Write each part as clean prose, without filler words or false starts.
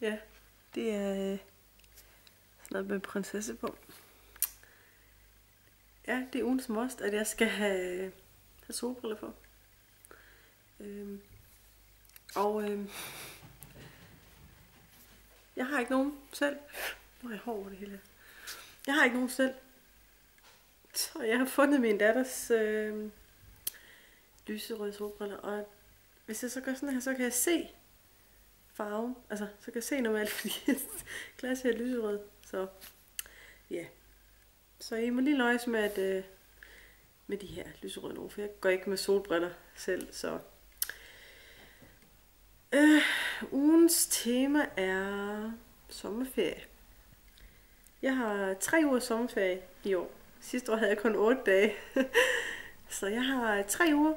Ja, det er sådan noget med prinsesse på. Ja, det er ugens must, at jeg skal have solbriller på. Jeg har ikke nogen selv. Nu er jeg hård over det hele. Jeg har ikke nogen selv. Så jeg har fundet min datters lyserøde solbriller. Og hvis jeg så gør sådan her, så kan jeg se farven. Altså, så kan jeg se normalt, fordi glas her er lyserød. Så ja. Så I må lige nøjes med, at, med de her lyserøde nu, for jeg går ikke med solbriller selv. Så ugens tema er sommerferie. Jeg har 3 uger sommerferie i år. Sidste år havde jeg kun 8 dage. Så jeg har 3 uger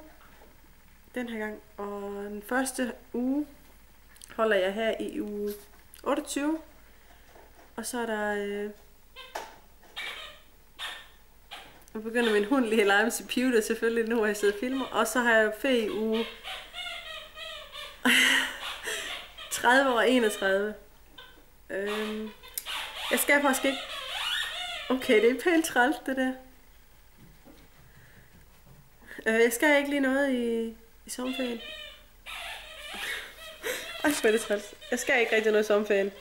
den her gang. Og den første uge holder jeg her i uge 28. Og så er der... Nu begynder min hund lige at lege med sit pive, der selvfølgelig nu, hvor jeg sidder og filmer. Og så har jeg ferie i uge 30 og 31. Jeg skal faktisk ikke... Okay, det er pænt træls, det der. Jeg skal ikke lige noget i sommerferien. Ej, hvor er det træls. Jeg skal ikke rigtig noget i sommerferien.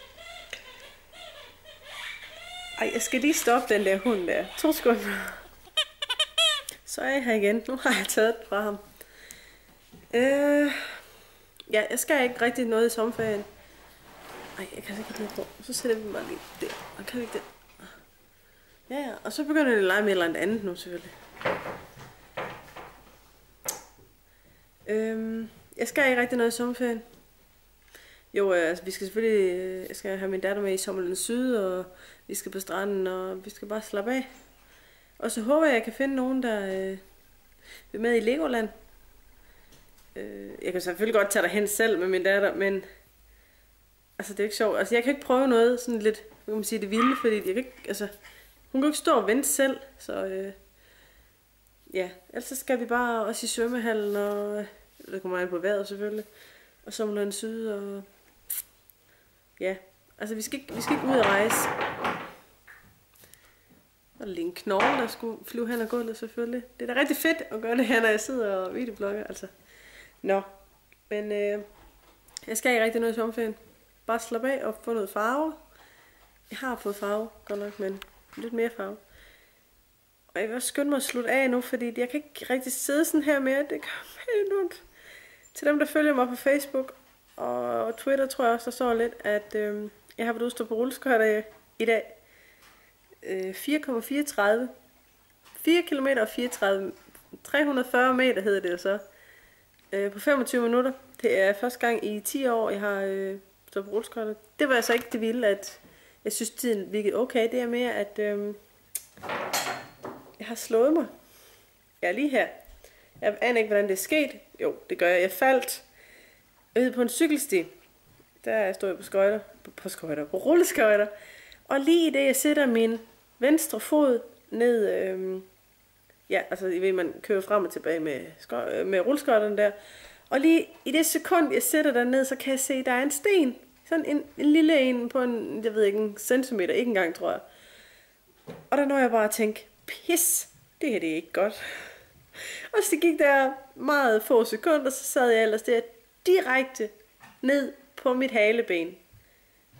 Ej, jeg skal lige stoppe den der hund der. 2 sekunder. Så er jeg her igen. Nu har jeg taget det fra ham. Ja, jeg skal ikke rigtig noget i sommerferien. Ej, jeg kan ikke lide på. Så sætter vi mig lige der. Og kan vi ikke det? Ja, og så begynder jeg at lege med et eller andet nu, selvfølgelig. Jeg skal ikke rigtig noget i sommerferien. Jo, altså vi skal selvfølgelig... Jeg skal have min datter med i Sommerland Syd, og vi skal på stranden, og vi skal bare slappe af. Og så håber jeg kan finde nogen, der vil med i Legoland. Jeg kan selvfølgelig godt tage derhen selv med min datter, men... Altså, det er ikke sjovt. Altså, jeg kan ikke prøve noget sådan lidt, kan man sige, det vilde, fordi jeg kan ikke, altså... Hun kan ikke stå og vente selv, så... ja, ellers skal vi bare også i svømmehallen, og... Det kommer an på vejret, selvfølgelig. Og Sommerland Syd, og... Ja, altså, vi skal ikke ud og rejse. Der er lige en knogle, der skulle flyve hen og gulvet, selvfølgelig. Det er da rigtig fedt at gøre det her, når jeg sidder og videoblogger, altså. Nå, men jeg skal ikke rigtig noget i sommerferien. Bare slappe af og få noget farve. Jeg har fået farve, godt nok, men lidt mere farve. Og jeg vil også skynde mig at slutte af nu, fordi jeg kan ikke rigtig sidde sådan her mere. Det gør mig ondt. Til dem, der følger mig på Facebook og Twitter, tror jeg også, der står lidt, at jeg har været ude at stå på rulleskøjter i dag. 4,34. 4 km og 34. 340 meter hedder det jo så. På 25 minutter. Det er første gang i 10 år, jeg har stået på rulleskøjter. Det var altså ikke det vilde, at jeg synes, tiden virkede okay. Det er mere, at jeg har slået mig. Jeg er lige her. Jeg aner ikke, hvordan det er sket. Jo, det gør jeg. Jeg faldt på en cykelsti. Der stod jeg på rulleskøjter. Og lige i det, jeg sætter min venstre fod ned... ja, altså I ved, man kører frem og tilbage med rulleskøjterne der. Og lige i det sekund, jeg sætter den ned, så kan jeg se, at der er en sten. Sådan en lille en på en, jeg ved ikke, en centimeter, ikke engang, tror jeg. Og der når jeg bare at tænke, pis, det her det er ikke godt. Og så gik der meget få sekunder, så sad jeg ellers der direkte ned på mit haleben.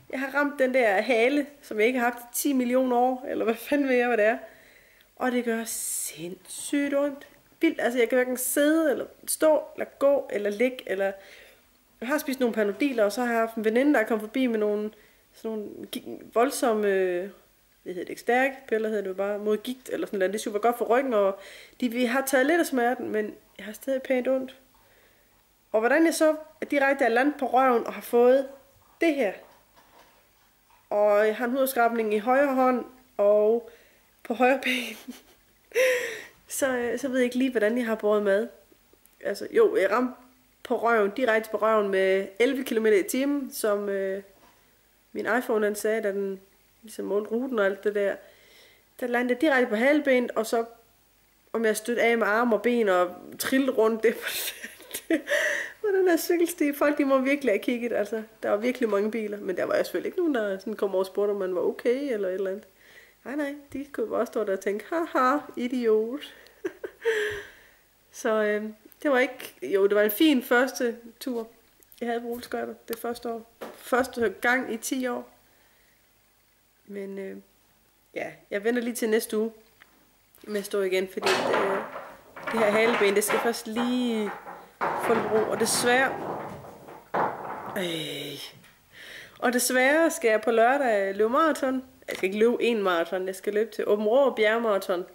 Jeg har ramt den der hale, som jeg ikke har haft i 10 millioner år, eller hvad fanden ved jeg, hvad det er. Og det gør sindssygt ondt. Vildt, altså jeg kan hverken sidde, eller stå, eller gå, eller ligge, eller... Jeg har spist nogle Panodiler, og så har jeg haft en veninde, der er kommet forbi med nogle voldsomme... Det hedder det ikke stærke piller, hedder det jo bare, mod gigt, eller sådan noget. Det er super godt for ryggen, og vi har taget lidt af smerten, men jeg har stadig pænt ondt. Og hvordan jeg så direkte er landet på røven, og har fået det her. Og jeg har en hudskrabning i højre hånd, og på højre ben. så ved jeg ikke lige, hvordan jeg har båret mad. Altså, jo, jeg ramte på røven, direkte på røven med 11 km i timen, som min iPhone han sagde, da den ligesom målte ruten og alt det der. Der landede direkte på halvbenet, og så om jeg stødte af med arme og ben og trillede rundt, det var på den her cykelsti. Folk, de må virkelig have kigget, altså. Der var virkelig mange biler, men der var jo selvfølgelig ikke nogen, der sådan kom over og spurgte, om man var okay, eller et eller andet. Nej, de kunne bare stå der og tænke, haha, idiot. Så det var ikke, jo, det var en fin første tur, jeg havde på rulleskøjter det første år. Første gang i 10 år. Men ja, jeg venter lige til næste uge med at stå igen, fordi det her haleben, det skal først lige få lidt ro, og desværre skal jeg på lørdag løbe maraton. Jeg skal ikke løbe en maraton, jeg skal løbe til Aabenraa bjergmaraton,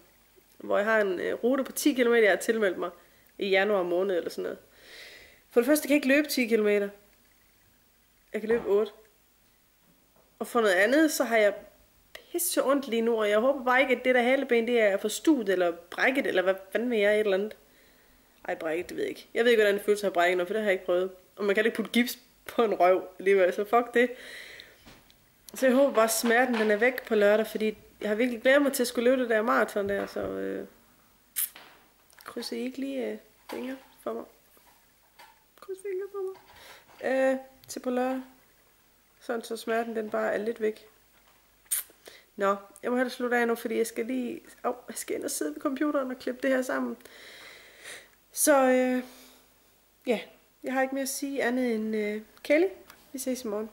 hvor jeg har en rute på 10 km, jeg har tilmeldt mig i januar måned eller sådan noget. For det første kan jeg ikke løbe 10 km. Jeg kan løbe 8. Og for noget andet, så har jeg pisse ondt lige nu, og jeg håber bare ikke, at det der haleben, det er forstuet eller brækket, eller hvad fanden vil jeg, et eller andet. Ej, brækket, det ved jeg ikke. Jeg ved ikke, hvordan det føles at have brækket noget, for det har jeg ikke prøvet. Og man kan ikke putte gips på en røv alligevel, så fuck det. Så jeg håber bare, at smerten den er væk på lørdag, fordi jeg har virkelig glædet mig til at skulle løbe det der maraton der, så krydser I ikke lige fingre for mig? Kryds fingre for mig. Til på lørdag. Sådan så smerten den bare er lidt væk. Nå, jeg må have det slutte af nu, fordi jeg skal lige... jeg skal ind og sidde ved computeren og klippe det her sammen. Så ja, jeg har ikke mere at sige andet end Kelly. Vi ses i morgen.